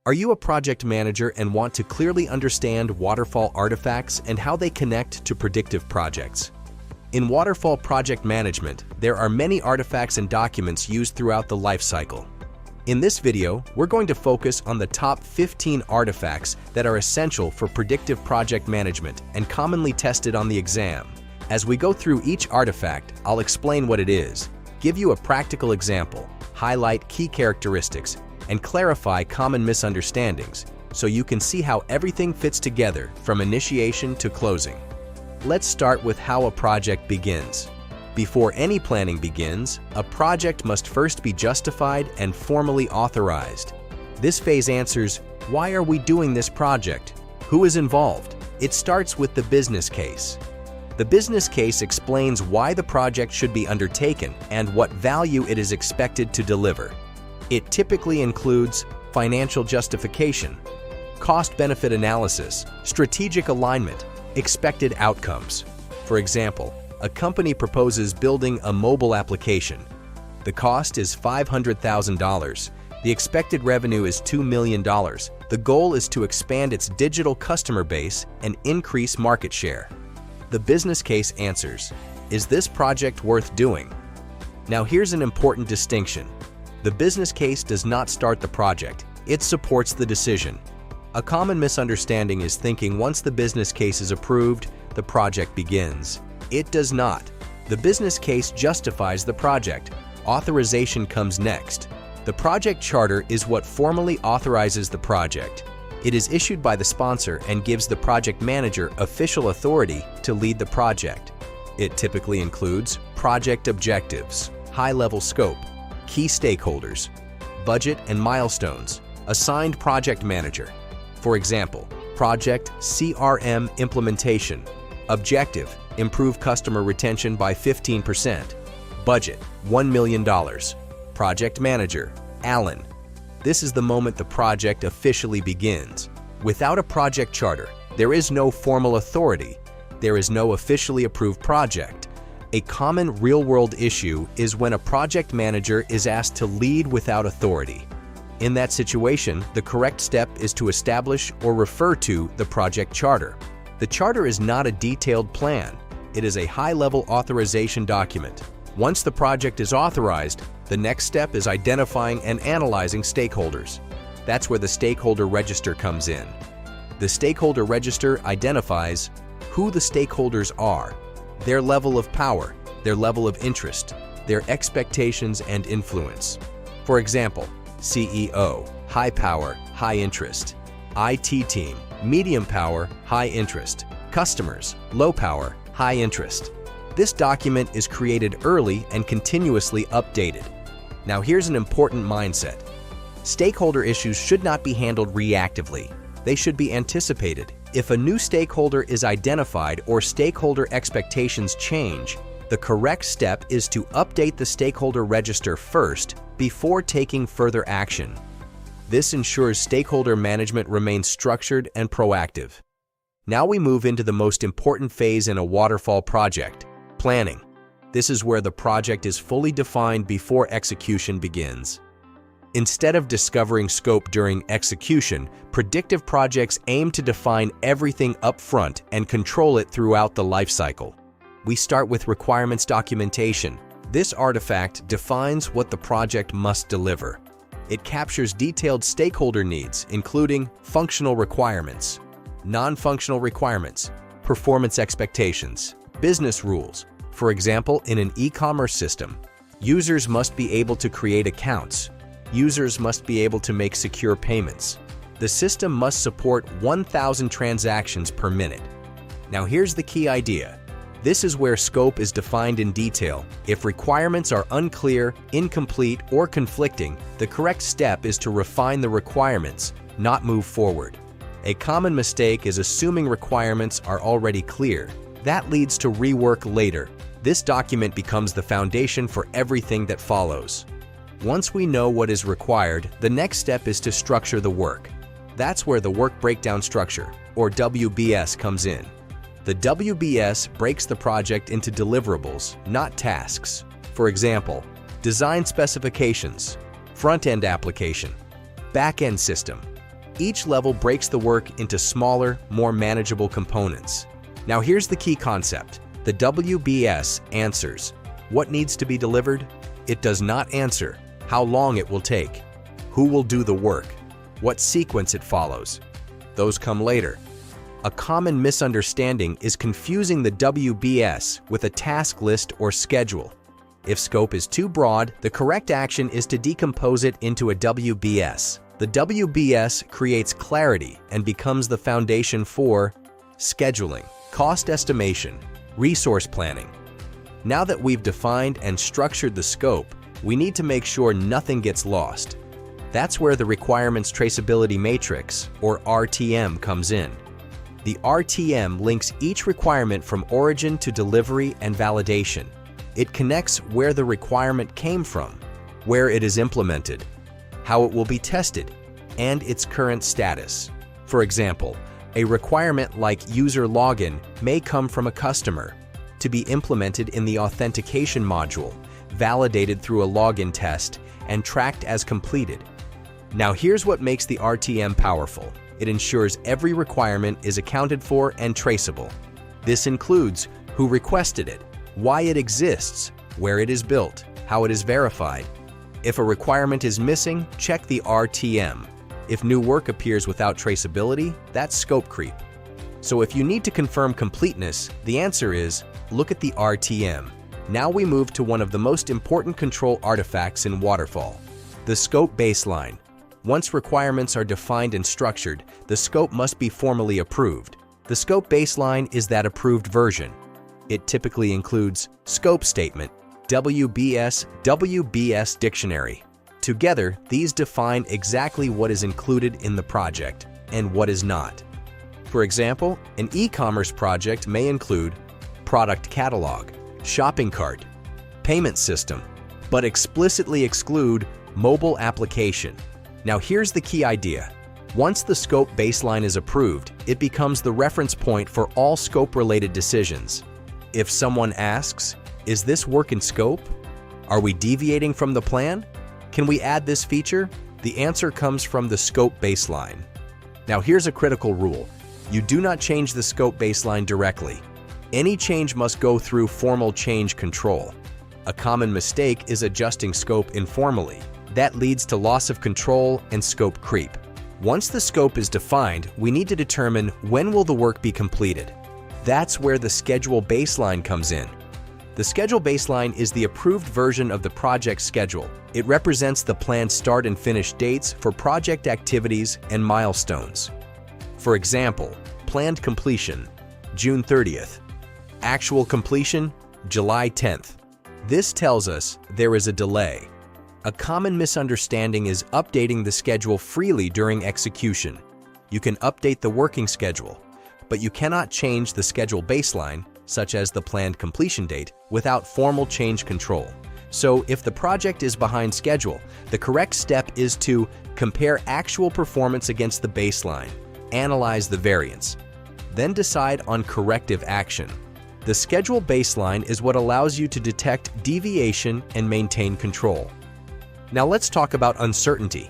Are you a project manager and want to clearly understand waterfall artifacts and how they connect to predictive projects? In waterfall project management, there are many artifacts and documents used throughout the lifecycle. In this video, we're going to focus on the top 15 artifacts that are essential for predictive project management and commonly tested on the exam. As we go through each artifact, I'll explain what it is, give you a practical example, highlight key characteristics, and clarify common misunderstandings so you can see how everything fits together from initiation to closing. Let's start with how a project begins. Before any planning begins, a project must first be justified and formally authorized. This phase answers, why are we doing this project? Who is involved? It starts with the business case. The business case explains why the project should be undertaken and what value it is expected to deliver. It typically includes financial justification, cost-benefit analysis, strategic alignment, expected outcomes. For example, a company proposes building a mobile application. The cost is $500,000. The expected revenue is $2 million. The goal is to expand its digital customer base and increase market share. The business case answers, is this project worth doing? Now here's an important distinction. The business case does not start the project, it supports the decision. A common misunderstanding is thinking once the business case is approved, the project begins. It does not. The business case justifies the project. Authorization comes next. The project charter is what formally authorizes the project. It is issued by the sponsor and gives the project manager official authority to lead the project. It typically includes project objectives, high-level scope, key stakeholders, budget and milestones, assigned project manager. For example, project CRM implementation. Objective, improve customer retention by 15%. Budget, $1 million. Project manager, Alan. This is the moment the project officially begins. Without a project charter, there is no formal authority. There is no officially approved project. A common real-world issue is when a project manager is asked to lead without authority. In that situation, the correct step is to establish or refer to the project charter. The charter is not a detailed plan. It is a high-level authorization document. Once the project is authorized, the next step is identifying and analyzing stakeholders. That's where the Stakeholder Register comes in. The Stakeholder Register identifies who the stakeholders are, their level of power, their level of interest, their expectations and influence. For example, CEO, high power, high interest. IT team, medium power, high interest. Customers, low power, high interest. This document is created early and continuously updated. Now here's an important mindset. Stakeholder issues should not be handled reactively. They should be anticipated. If a new stakeholder is identified or stakeholder expectations change, the correct step is to update the Stakeholder Register first before taking further action. This ensures stakeholder management remains structured and proactive. Now we move into the most important phase in a waterfall project, planning. This is where the project is fully defined before execution begins. Instead of discovering scope during execution, predictive projects aim to define everything up front and control it throughout the lifecycle. We start with requirements documentation. This artifact defines what the project must deliver. It captures detailed stakeholder needs, including functional requirements, non-functional requirements, performance expectations, business rules. For example, in an e-commerce system, users must be able to create accounts. Users must be able to make secure payments. The system must support 1,000 transactions per minute. Now here's the key idea. This is where scope is defined in detail. If requirements are unclear, incomplete, or conflicting, the correct step is to refine the requirements, not move forward. A common mistake is assuming requirements are already clear. That leads to rework later. This document becomes the foundation for everything that follows. Once we know what is required, the next step is to structure the work. That's where the Work Breakdown Structure, or WBS, comes in. The WBS breaks the project into deliverables, not tasks. For example, design specifications, front-end application, back-end system, Each level breaks the work into smaller, more manageable components. Now here's the key concept. The WBS answers what needs to be delivered. It does not answer how long it will take, who will do the work, what sequence it follows. Those come later. A common misunderstanding is confusing the WBS with a task list or schedule. If scope is too broad, the correct action is to decompose it into a WBS. The WBS creates clarity and becomes the foundation for scheduling, cost estimation, resource planning. Now that we've defined and structured the scope, we need to make sure nothing gets lost. That's where the Requirements Traceability Matrix, or RTM, comes in. The RTM links each requirement from origin to delivery and validation. It connects where the requirement came from, where it is implemented, how it will be tested, and its current status. For example, a requirement like user login may come from a customer to be implemented in the authentication module, validated through a login test, and tracked as completed. Now here's what makes the RTM powerful. It ensures every requirement is accounted for and traceable. This includes who requested it, why it exists, where it is built, how it is verified. If a requirement is missing, check the RTM. If new work appears without traceability, that's scope creep. So if you need to confirm completeness, the answer is look at the RTM. Now we move to one of the most important control artifacts in Waterfall, the scope baseline. Once requirements are defined and structured, the scope must be formally approved. The scope baseline is that approved version. It typically includes scope statement, WBS dictionary. Together, these define exactly what is included in the project and what is not. For example, an e-commerce project may include product catalog, shopping cart, payment system, but explicitly exclude mobile application. Now here's the key idea. Once the scope baseline is approved, it becomes the reference point for all scope-related decisions. If someone asks, is this work in scope? Are we deviating from the plan? Can we add this feature? The answer comes from the scope baseline. Now here's a critical rule. You do not change the scope baseline directly. Any change must go through formal change control. A common mistake is adjusting scope informally. That leads to loss of control and scope creep. Once the scope is defined, we need to determine when will the work be completed. That's where the schedule baseline comes in. The schedule baseline is the approved version of the project schedule. It represents the planned start and finish dates for project activities and milestones. For example, planned completion, June 30th. Actual completion, July 10th. This tells us there is a delay. A common misunderstanding is updating the schedule freely during execution. You can update the working schedule, but you cannot change the schedule baseline, such as the planned completion date, without formal change control. So if the project is behind schedule, the correct step is to compare actual performance against the baseline, analyze the variance, then decide on corrective action. The schedule baseline is what allows you to detect deviation and maintain control. Now let's talk about uncertainty.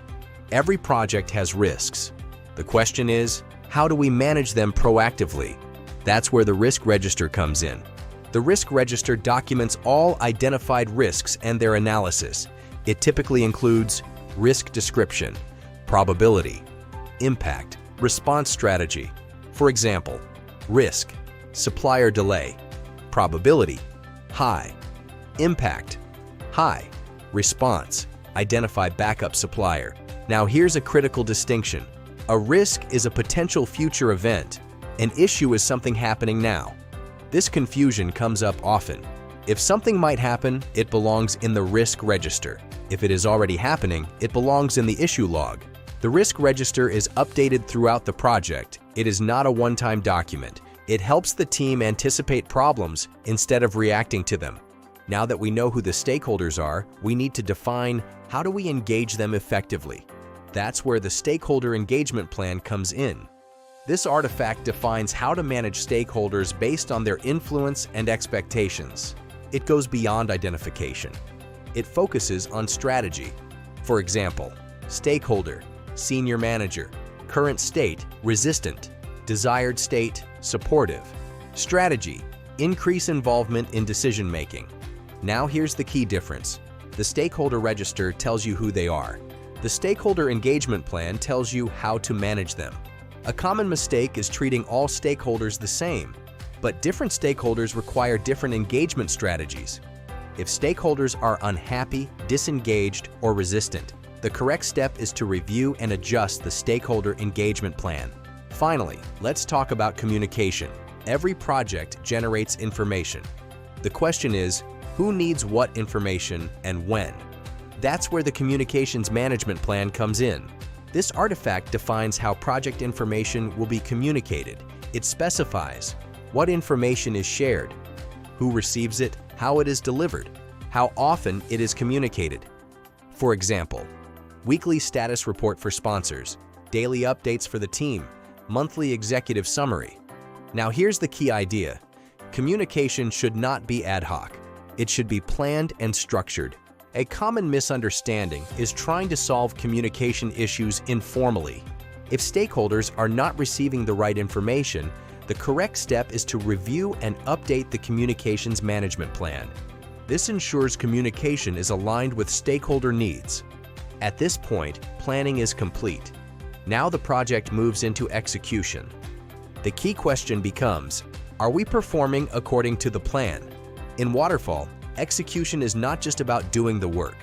Every project has risks. The question is, how do we manage them proactively? That's where the risk register comes in. The risk register documents all identified risks and their analysis. It typically includes risk description, probability, impact, response strategy. For example, risk, supplier delay, probability, high, impact, high, response, identify backup supplier. Now here's a critical distinction. A risk is a potential future event. An issue is something happening now. This confusion comes up often. If something might happen, it belongs in the risk register. If it is already happening, it belongs in the issue log. The risk register is updated throughout the project. It is not a one-time document. It helps the team anticipate problems instead of reacting to them. Now that we know who the stakeholders are, we need to define how do we engage them effectively. That's where the stakeholder engagement plan comes in. This artifact defines how to manage stakeholders based on their influence and expectations. It goes beyond identification. It focuses on strategy. For example, stakeholder, senior manager, current state, resistant, desired state, supportive. Strategy, increase involvement in decision-making. Now here's the key difference. The Stakeholder Register tells you who they are. The Stakeholder Engagement Plan tells you how to manage them. A common mistake is treating all stakeholders the same, but different stakeholders require different engagement strategies. If stakeholders are unhappy, disengaged, or resistant, the correct step is to review and adjust the Stakeholder Engagement Plan. Finally, let's talk about communication. Every project generates information. The question is, who needs what information and when? That's where the Communications Management Plan comes in. This artifact defines how project information will be communicated. It specifies what information is shared, who receives it, how it is delivered, how often it is communicated. For example, weekly status report for sponsors, daily updates for the team, monthly executive summary. Now here's the key idea. Communication should not be ad hoc. It should be planned and structured. A common misunderstanding is trying to solve communication issues informally. If stakeholders are not receiving the right information, the correct step is to review and update the Communications Management Plan. This ensures communication is aligned with stakeholder needs. At this point, planning is complete. Now the project moves into execution. The key question becomes, are we performing according to the plan? In Waterfall, execution is not just about doing the work.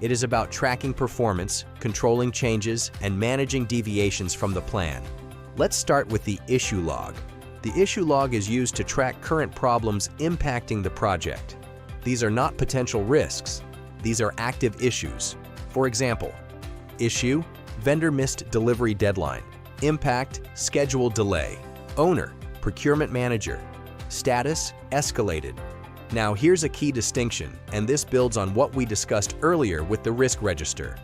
It is about tracking performance, controlling changes, and managing deviations from the plan. Let's start with the issue log. The issue log is used to track current problems impacting the project. These are not potential risks. These are active issues. For example, issue, vendor missed delivery deadline. Impact, schedule delay. Owner, procurement manager. Status, escalated. Now here's a key distinction, and this builds on what we discussed earlier with the risk register.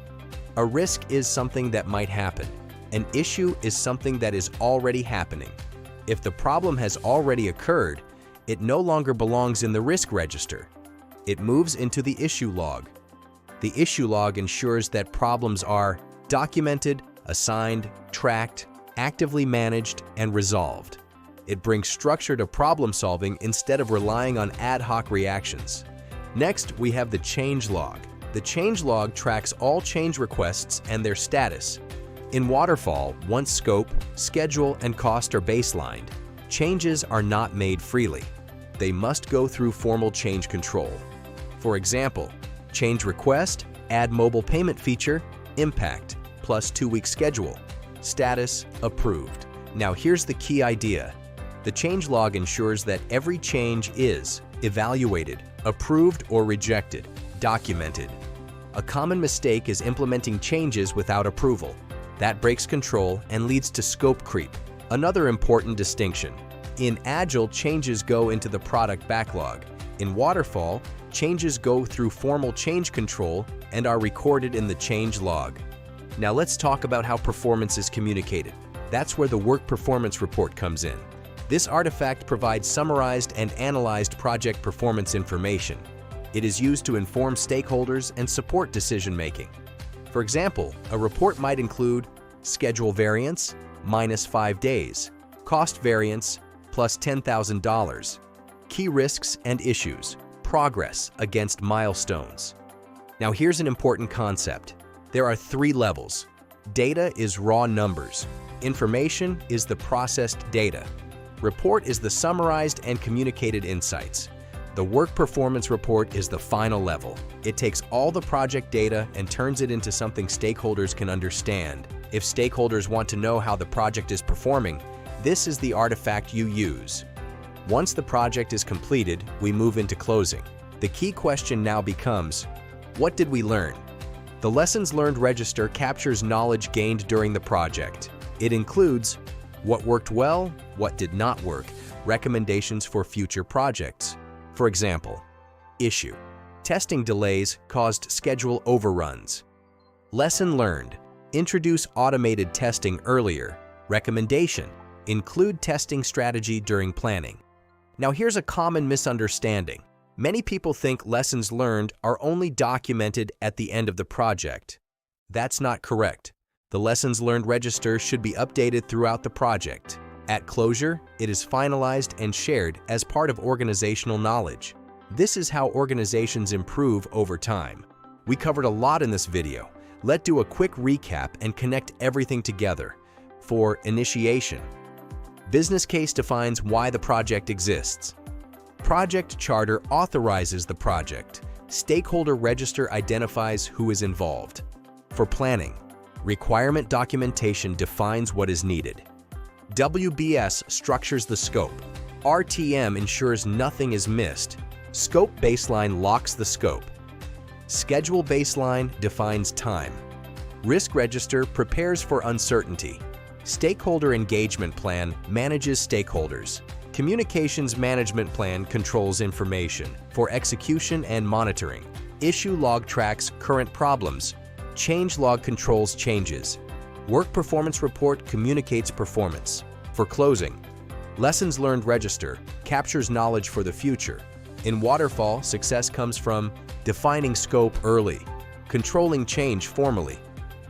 A risk is something that might happen. An issue is something that is already happening. If the problem has already occurred, it no longer belongs in the risk register. It moves into the issue log. The issue log ensures that problems are documented, assigned, tracked, actively managed, and resolved. It brings structure to problem solving instead of relying on ad hoc reactions. Next, we have the change log. The change log tracks all change requests and their status. In Waterfall, once scope, schedule, and cost are baselined, changes are not made freely. They must go through formal change control. For example, change request, add mobile payment feature, impact, plus 2-week schedule. Status, approved. Now here's the key idea. The change log ensures that every change is evaluated, approved or rejected, documented. A common mistake is implementing changes without approval. That breaks control and leads to scope creep. Another important distinction. In Agile, changes go into the product backlog. In Waterfall, changes go through formal change control and are recorded in the change log. Now let's talk about how performance is communicated. That's where the work performance report comes in. This artifact provides summarized and analyzed project performance information. It is used to inform stakeholders and support decision-making. For example, a report might include schedule variance, -5 days, cost variance, plus $10,000, key risks and issues, progress against milestones. Now here's an important concept. There are 3 levels. Data is raw numbers. Information is the processed data. Report is the summarized and communicated insights. The work performance report is the final level. It takes all the project data and turns it into something stakeholders can understand. If stakeholders want to know how the project is performing, this is the artifact you use. Once the project is completed, we move into closing. The key question now becomes, what did we learn? The Lessons Learned Register captures knowledge gained during the project. It includes what worked well, what did not work, recommendations for future projects. For example, issue. Testing delays caused schedule overruns. Lesson learned. Introduce automated testing earlier. Recommendation. Include testing strategy during planning. Now here's a common misunderstanding. Many people think lessons learned are only documented at the end of the project. That's not correct. The lessons learned register should be updated throughout the project. At closure, it is finalized and shared as part of organizational knowledge. This is how organizations improve over time. We covered a lot in this video. Let's do a quick recap and connect everything together. For initiation, business case defines why the project exists. Project charter authorizes the project. Stakeholder register identifies who is involved. For planning, requirement documentation defines what is needed. WBS structures the scope. RTM ensures nothing is missed. Scope baseline locks the scope. Schedule baseline defines time. Risk register prepares for uncertainty. Stakeholder engagement plan manages stakeholders. Communications management plan controls information for execution and monitoring. Issue log tracks current problems. Change log controls changes. Work performance report communicates performance. For closing, lessons learned register captures knowledge for the future. In Waterfall, success comes from defining scope early, controlling change formally,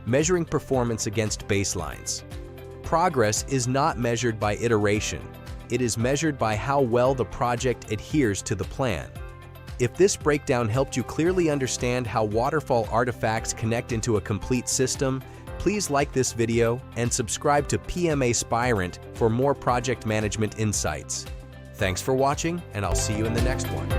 measuring performance against baselines. Progress is not measured by iteration. It is measured by how well the project adheres to the plan. If this breakdown helped you clearly understand how Waterfall artifacts connect into a complete system, please like this video and subscribe to PMAspirant for more project management insights. Thanks for watching, and I'll see you in the next one.